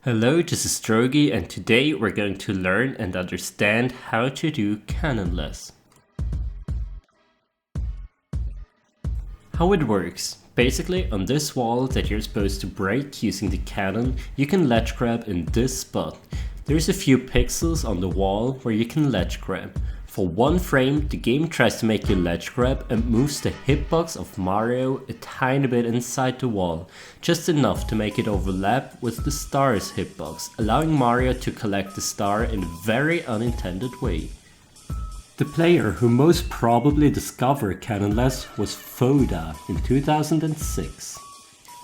Hello, this is Drogi, and today we're going to learn and understand how to do Cannonless. How it works. Basically, on this wall that you're supposed to break using the cannon, you can ledge grab in this spot. There's a few pixels on the wall where you can ledge grab. For one frame, the game tries to make you ledge grab and moves the hitbox of Mario a tiny bit inside the wall, just enough to make it overlap with the star's hitbox, allowing Mario to collect the star in a very unintended way. The player who most probably discovered Cannonless was FODA in 2006.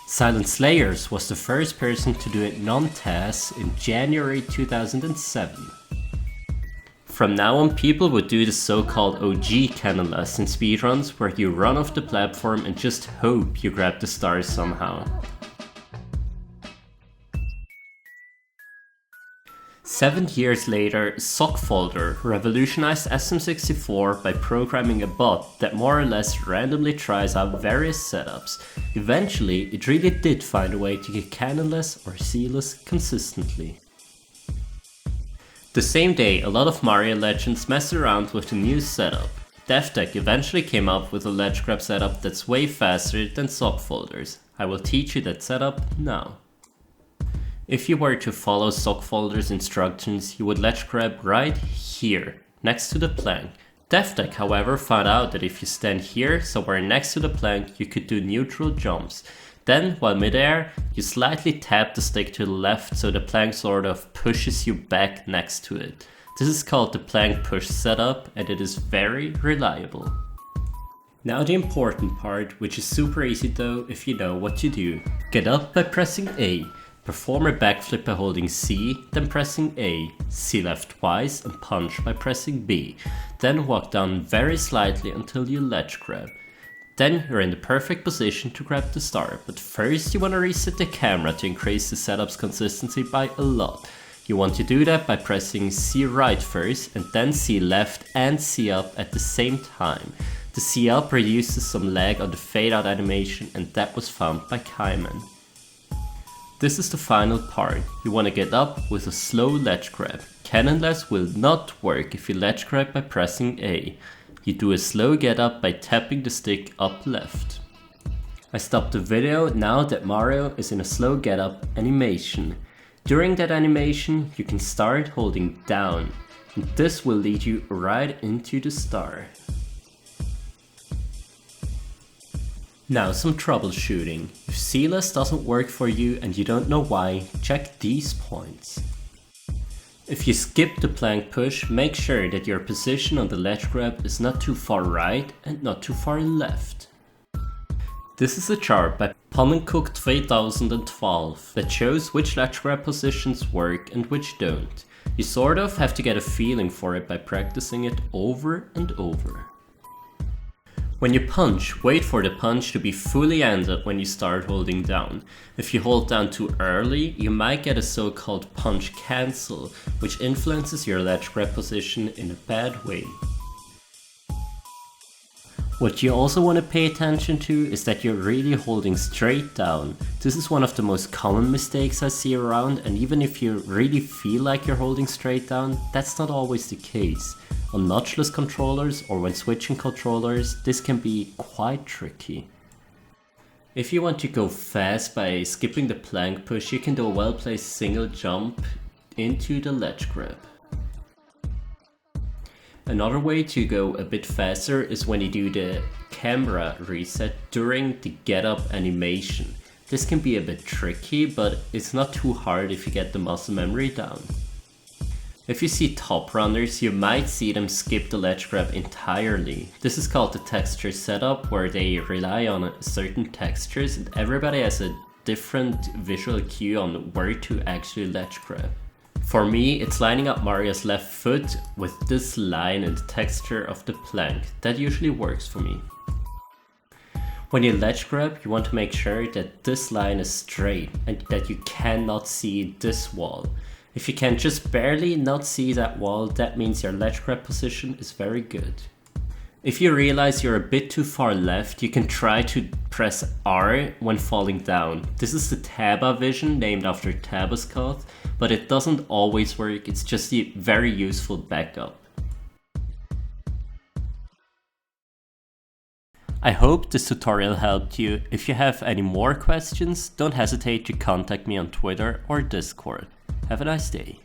SilentSlayers was the first person to do it non-TAS in January 2007. From now on, people would do the so-called OG Cannonless in speedruns, where you run off the platform and just hope you grab the stars somehow. 7 years later, Sockfolder revolutionized SM64 by programming a bot that more or less randomly tries out various setups. Eventually, it really did find a way to get Cannonless or C-less consistently. The same day, a lot of Mario legends messed around with the new setup. Deftek eventually came up with a ledge grab setup that's way faster than Sockfolder's. I will teach you that setup now. If you were to follow Sockfolder's instructions, you would ledge grab right here, next to the plank. Deftek, however, found out that if you stand here, somewhere next to the plank, you could do neutral jumps. Then, while midair, you slightly tap the stick to the left so the plank sort of pushes you back next to it. This is called the plank push setup, and it is very reliable. Now the important part, which is super easy though if you know what to do. Get up by pressing A, perform a backflip by holding C, then pressing A, C left twice and punch by pressing B. Then walk down very slightly until you ledge grab. Then you're in the perfect position to grab the star, but first you want to reset the camera to increase the setup's consistency by a lot. You want to do that by pressing C right first and then C left and C up at the same time. The C up reduces some lag on the fade out animation, and that was found by Kaiman. This is the final part. You want to get up with a slow ledge grab. Cannonless will not work if you ledge grab by pressing A. You do a slow get up by tapping the stick up left. I stopped the video now that Mario is in a slow get up animation. During that animation, you can start holding down, and this will lead you right into the star. Now some troubleshooting. If C-less doesn't work for you and you don't know why, check these points. If you skip the plank push, make sure that your position on the ledge grab is not too far right and not too far left. This is a chart by Pannenkoek 2012 that shows which ledge grab positions work and which don't. You sort of have to get a feeling for it by practicing it over and over. When you punch, wait for the punch to be fully ended when you start holding down. If you hold down too early, you might get a so-called punch cancel, which influences your ledge grab position in a bad way. What you also want to pay attention to is that you're really holding straight down. This is one of the most common mistakes I see around, and even if you really feel like you're holding straight down, that's not always the case. On notchless controllers or when switching controllers, this can be quite tricky. If you want to go fast by skipping the plank push, you can do a well-placed single jump into the ledge grab. Another way to go a bit faster is when you do the camera reset during the get up animation. This can be a bit tricky, but it's not too hard if you get the muscle memory down. If you see top runners, you might see them skip the ledge grab entirely. This is called the texture setup, where they rely on certain textures and everybody has a different visual cue on where to actually ledge grab. For me, it's lining up Mario's left foot with this line and the texture of the plank. That usually works for me. When you ledge grab, you want to make sure that this line is straight and that you cannot see this wall. If you can just barely not see that wall, that means your ledge grab position is very good. If you realize you're a bit too far left, you can try to press R when falling down. This is the Taba vision named after Taba's Code, but it doesn't always work, it's just a very useful backup. I hope this tutorial helped you. If you have any more questions, don't hesitate to contact me on Twitter or Discord. Have a nice day.